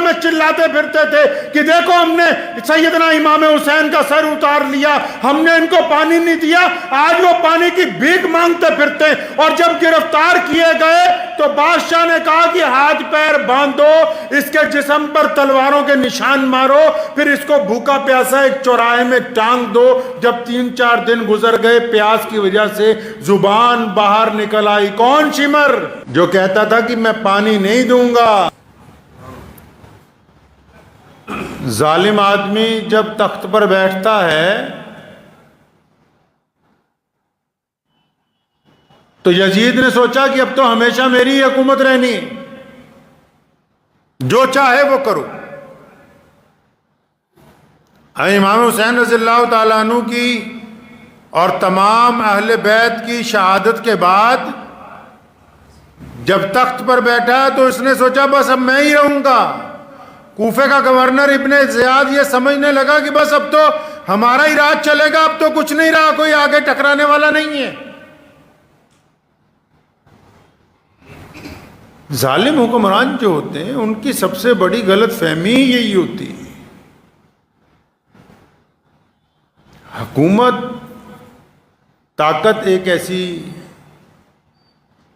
میں چلاتے پھرتے تھے کہ دیکھو ہم نے سیدنا امام حسین کا سر اتار لیا، ہم نے ان کو پانی نہیں دیا، آج وہ پانی کی بھیک مانگتے پھرتے ہیں۔ اور جب گرفتار کیے گئے تو بادشاہ نے کہا کہ ہاتھ پیر باندھو، اس کے جسم پر تلواروں کے نشان مارو، پھر اس کو بھوکا پیاسا ایک چوراہے میں ٹانگ دو۔ جب 3-4 دن گزر گئے، پیاس کی وجہ سے زبان باہر نکل آئی۔ کون؟ شمر، جو کہتا تھا کہ میں پانی نہیں دوں گا۔ ظالم آدمی جب تخت پر بیٹھتا ہے تو یزید نے سوچا کہ اب تو ہمیشہ میری حکومت رہنی، جو چاہے وہ کرو۔ امام حسین رضی اللہ تعالیٰ عنہ کی اور تمام اہل بیت کی شہادت کے بعد جب تخت پر بیٹھا تو اس نے سوچا بس اب میں ہی رہوں گا۔ کوفے کا گورنر ابن زیاد یہ سمجھنے لگا کہ بس اب تو ہمارا ہی راج چلے گا، اب تو کچھ نہیں رہا، کوئی آگے ٹکرانے والا نہیں ہے۔ ظالم حکمران جو ہوتے ہیں ان کی سب سے بڑی غلط فہمی یہی ہوتی ہے۔ حکومت، طاقت ایک ایسی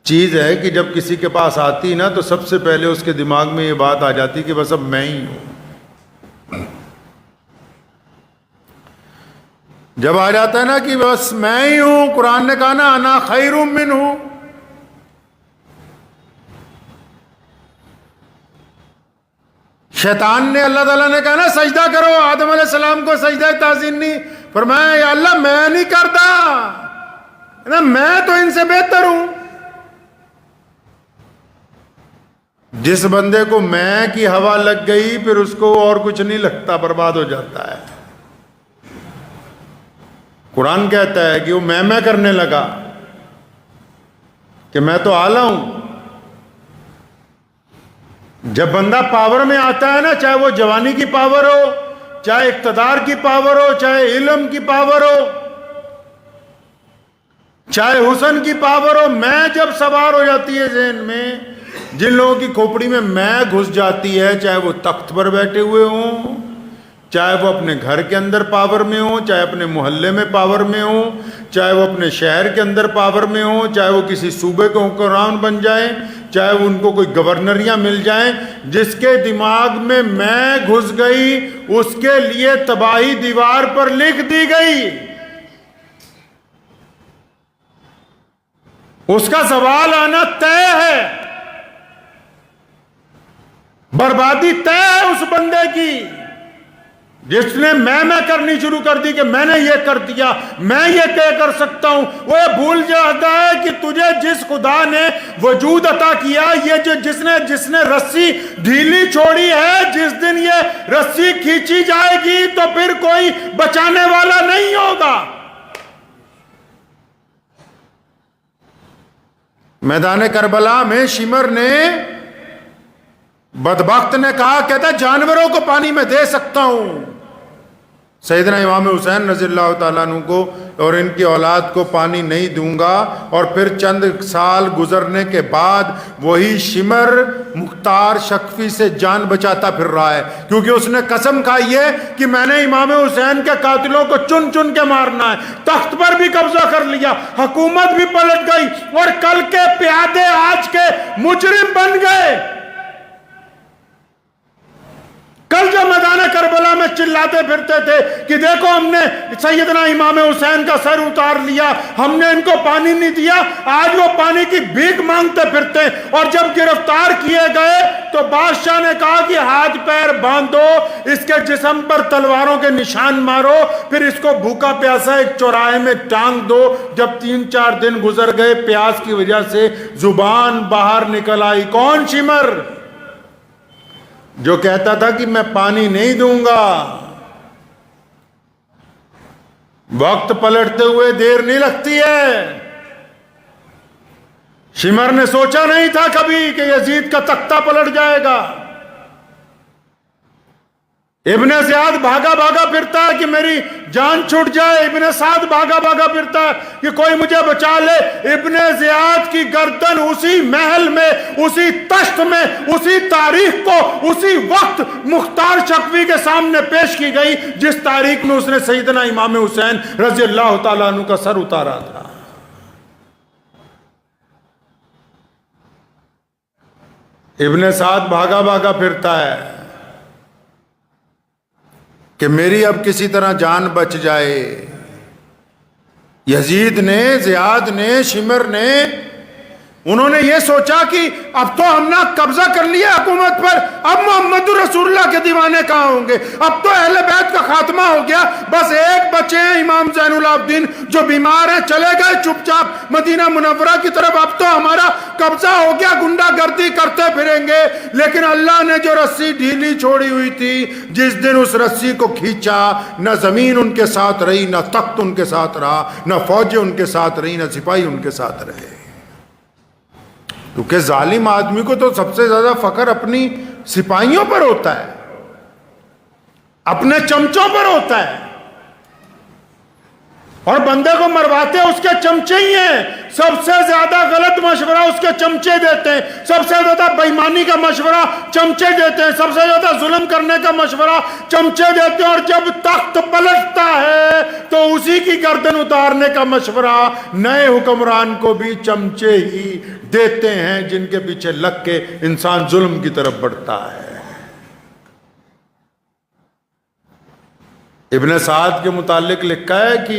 چیز ہے کہ جب کسی کے پاس آتی نا تو سب سے پہلے اس کے دماغ میں یہ بات آ جاتی کہ بس اب میں ہی ہوں۔ جب آ جاتا ہے نا کہ بس میں ہی ہوں، قرآن نے کہا نا انا خیر منہ، شیطان نے، اللہ تعالیٰ نے کہا نا سجدہ کرو، آدم علیہ السلام کو سجدہ تعظیم نہیں فرمایا، یا اللہ میں نہیں کرتا، میں تو ان سے بہتر ہوں۔ جس بندے کو میں کی ہوا لگ گئی پھر اس کو اور کچھ نہیں لگتا، برباد ہو جاتا ہے۔ قرآن کہتا ہے کہ وہ میں کرنے لگا کہ میں تو اعلیٰ ہوں۔ جب بندہ پاور میں آتا ہے نا، چاہے وہ جوانی کی پاور ہو، چاہے اقتدار کی پاور ہو، چاہے علم کی پاور ہو، چاہے حسن کی پاور ہو، میں جب سوار ہو جاتی ہے ذہن میں، جن لوگوں کی کھوپڑی میں میں گھس جاتی ہے، چاہے وہ تخت پر بیٹھے ہوئے ہوں، چاہے وہ اپنے گھر کے اندر پاور میں ہوں، چاہے اپنے محلے میں پاور میں ہوں، چاہے وہ اپنے شہر کے اندر پاور میں ہوں، چاہے وہ کسی صوبے کے حکمران بن جائیں، چاہے وہ ان کو کوئی گورنریاں مل جائیں، جس کے دماغ میں گھس گئی اس کے لیے تباہی دیوار پر لکھ دی گئی۔ اس کا زوال آنا طے ہے، بربادی طے ہے اس بندے کی جس نے میں کرنی شروع کر دی کہ میں نے یہ کر دیا، میں یہ کر سکتا ہوں۔ وہ یہ بھول جاتا ہے کہ تجھے جس خدا نے وجود عطا کیا، یہ جس نے رسی ڈھیلی چھوڑی ہے، جس دن یہ رسی کھینچی جائے گی تو پھر کوئی بچانے والا نہیں ہوگا۔ میدان کربلا میں شمر نے، بدبخت نے کہا، کہتا جانوروں کو پانی میں دے سکتا ہوں۔ سیدنا امام حسین رضی اللہ تعالیٰ عنہ کو اور ان کی اولاد کو پانی نہیں دوں گا۔ اور پھر چند سال گزرنے کے بعد وہی شمر مختار شکفی سے جان بچاتا پھر رہا ہے، کیونکہ اس نے قسم کھائی ہے کہ میں نے امام حسین کے قاتلوں کو چن چن کے مارنا ہے۔ تخت پر بھی قبضہ کر لیا، حکومت بھی پلٹ گئی، اور کل کے پیادے آج کے مجرم بن گئے۔ کل جو میدان کربلا میں چلاتے پھرتے تھے کہ دیکھو ہم نے سیدنا امام حسین کا سر اتار لیا، ہم نے ان کو پانی نہیں دیا، آج وہ پانی کی بھیک مانگتے پھرتے ہیں۔ اور جب گرفتار کیے گئے تو بادشاہ نے کہا کہ ہاتھ پیر باندھو، اس کے جسم پر تلواروں کے نشان مارو، پھر اس کو بھوکا پیاسا ایک چوراہے میں ٹانگ دو۔ جب 3-4 دن گزر گئے، پیاس کی وجہ سے زبان باہر نکل آئی۔ کون؟ شمر، جو کہتا تھا کہ میں پانی نہیں دوں گا۔ وقت پلٹتے ہوئے دیر نہیں لگتی ہے۔ شمر نے سوچا نہیں تھا کبھی کہ یزید کا تختہ پلٹ جائے گا۔ ابن زیاد بھاگا بھاگا پھرتا ہے کہ میری جان چھوٹ جائے، ابن سعد بھاگا بھاگا پھرتا ہے کہ کوئی مجھے بچا لے۔ ابن زیاد کی گردن اسی محل میں، اسی تشت میں، اسی تاریخ کو اسی وقت مختار شفیع کے سامنے پیش کی گئی جس تاریخ میں اس نے سیدنا امام حسین رضی اللہ تعالیٰ عنہ کا سر اتارا تھا۔ ابن سعد بھاگا بھاگا پھرتا ہے کہ میری اب کسی طرح جان بچ جائے۔ یزید نے، زیاد نے، شمر نے، انہوں نے یہ سوچا کہ اب تو ہم نے قبضہ کر لیا حکومت پر، اب محمد رسول اللہ کے دیوانے کہاں ہوں گے، اب تو اہل بیت کا خاتمہ ہو گیا، بس ایک بچے ہیں امام زین العابدین جو بیمار ہیں، چلے گئے چپ چاپ مدینہ منورہ کی طرف، اب تو ہمارا قبضہ ہو گیا، گنڈا گردی کرتے پھریں گے۔ لیکن اللہ نے جو رسی ڈھیلی چھوڑی ہوئی تھی، جس دن اس رسی کو کھینچا، نہ زمین ان کے ساتھ رہی، نہ تخت ان کے ساتھ رہا، نہ فوجیں ان کے ساتھ رہی، نہ سپاہی ان کے ساتھ رہے۔ کیونکہ ظالم آدمی کو تو سب سے زیادہ فخر اپنی سپاہیوں پر ہوتا ہے، اپنے چمچوں پر ہوتا ہے، اور بندے کو مرواتے اس کے چمچے ہی ہیں۔ سب سے زیادہ غلط مشورہ اس کے چمچے دیتے ہیں، سب سے زیادہ بےایمانی کا مشورہ چمچے دیتے ہیں، سب سے زیادہ ظلم کرنے کا مشورہ چمچے دیتے ہیں، اور جب تخت پلٹتا ہے تو اسی کی گردن اتارنے کا مشورہ نئے حکمران کو بھی چمچے ہی دیتے ہیں، جن کے پیچھے لگ کے انسان ظلم کی طرف بڑھتا ہے۔ ابن سعد کے متعلق لکھا ہے کہ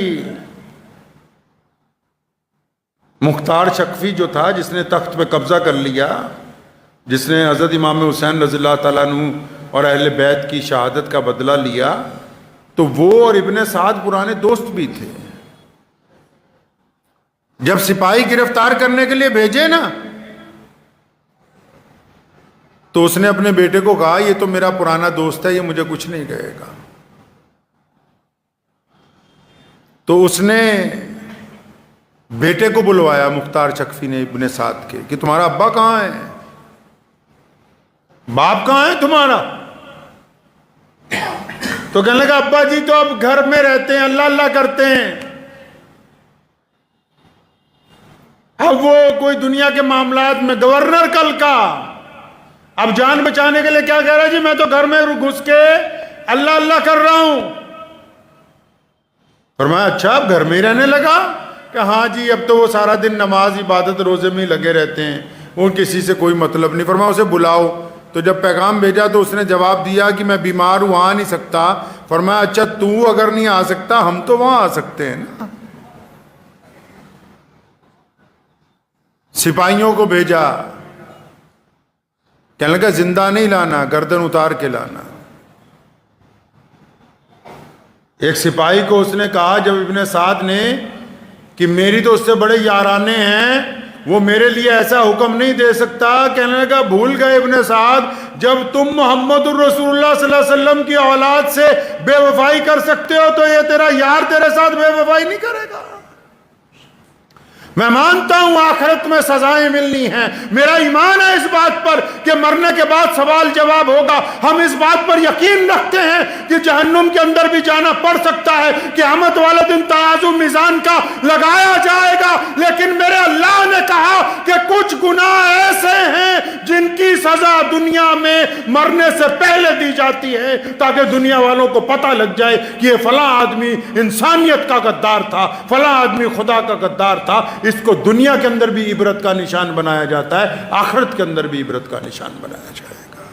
مختار شفیع جو تھا، جس نے تخت پہ قبضہ کر لیا، جس نے حضرت امام حسین رضی اللہ تعالیٰ عنہ اور اہل بیت کی شہادت کا بدلہ لیا، تو وہ اور ابن سعد پرانے دوست بھی تھے۔ جب سپاہی گرفتار کرنے کے لیے بھیجے نا، تو اس نے اپنے بیٹے کو کہا یہ تو میرا پرانا دوست ہے، یہ مجھے کچھ نہیں کہے گا۔ تو اس نے بیٹے کو بلوایا، مختار شفیع نے ابن سعد کے، کہ تمہارا ابا کہاں ہے، باپ کہاں ہے تمہارا؟ تو کہنے لگا ابا جی تو اب گھر میں رہتے ہیں، اللہ اللہ کرتے ہیں، اب وہ کوئی دنیا کے معاملات میں گورنر کل کا، اب جان بچانے کے لیے کیا کہہ رہا ہے جی میں تو گھر میں گھس کے اللہ اللہ کر رہا ہوں۔ فرمایا اچھا اب گھر میں ہی رہنے لگا؟ کہ ہاں جی اب تو وہ سارا دن نماز عبادت روزے میں ہی لگے رہتے ہیں، وہ کسی سے کوئی مطلب نہیں۔ فرمایا اسے بلاؤ۔ تو جب پیغام بھیجا تو اس نے جواب دیا کہ میں بیمار ہوں، آ نہیں سکتا۔ فرمایا اچھا تو اگر نہیں آ سکتا ہم تو وہاں آ سکتے ہیں نا۔ سپاہیوں کو بھیجا، کہنے لگا زندہ نہیں لانا، گردن اتار کے لانا۔ ایک سپاہی کو اس نے کہا جب ابن سعد نے کہ میری تو اس سے بڑے یارانے ہیں، وہ میرے لیے ایسا حکم نہیں دے سکتا، کہنے لگا بھول گئے ابن سعد جب تم محمد الرسول اللہ صلی اللہ علیہ وسلم کی اولاد سے بے وفائی کر سکتے ہو تو یہ تیرا یار تیرے ساتھ بے وفائی نہیں کرے گا۔ میں مانتا ہوں آخرت میں سزائیں ملنی ہیں، میرا ایمان ہے اس بات پر کہ مرنے کے بعد سوال جواب ہوگا، ہم اس بات پر یقین رکھتے ہیں کہ جہنم کے اندر بھی جانا پڑ سکتا ہے، قیامت والے دن ترازو میزان کا لگایا جائے گا، لیکن میرے اللہ نے کہا کہ کچھ گناہ ایسے ہیں جن کی سزا دنیا میں مرنے سے پہلے دی جاتی ہے تاکہ دنیا والوں کو پتہ لگ جائے کہ یہ فلاں آدمی انسانیت کا غدار تھا، فلاں آدمی خدا کا غدار تھا۔ اس کو دنیا کے اندر بھی عبرت کا نشان بنایا جاتا ہے، آخرت کے اندر بھی عبرت کا نشان بنایا جائے گا۔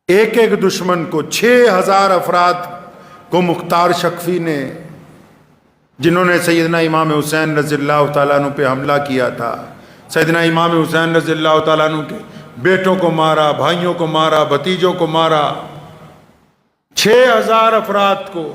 ایک ایک دشمن کو 6000 افراد کو مختار شفیع نے، جنہوں نے سیدنا امام حسین رضی اللہ تعالیٰ عنہ پہ حملہ کیا تھا، سیدنا امام حسین رضی اللہ تعالیٰ عنہ کے بیٹوں کو مارا، بھائیوں کو مارا، بھتیجوں کو مارا، 6000 افراد کو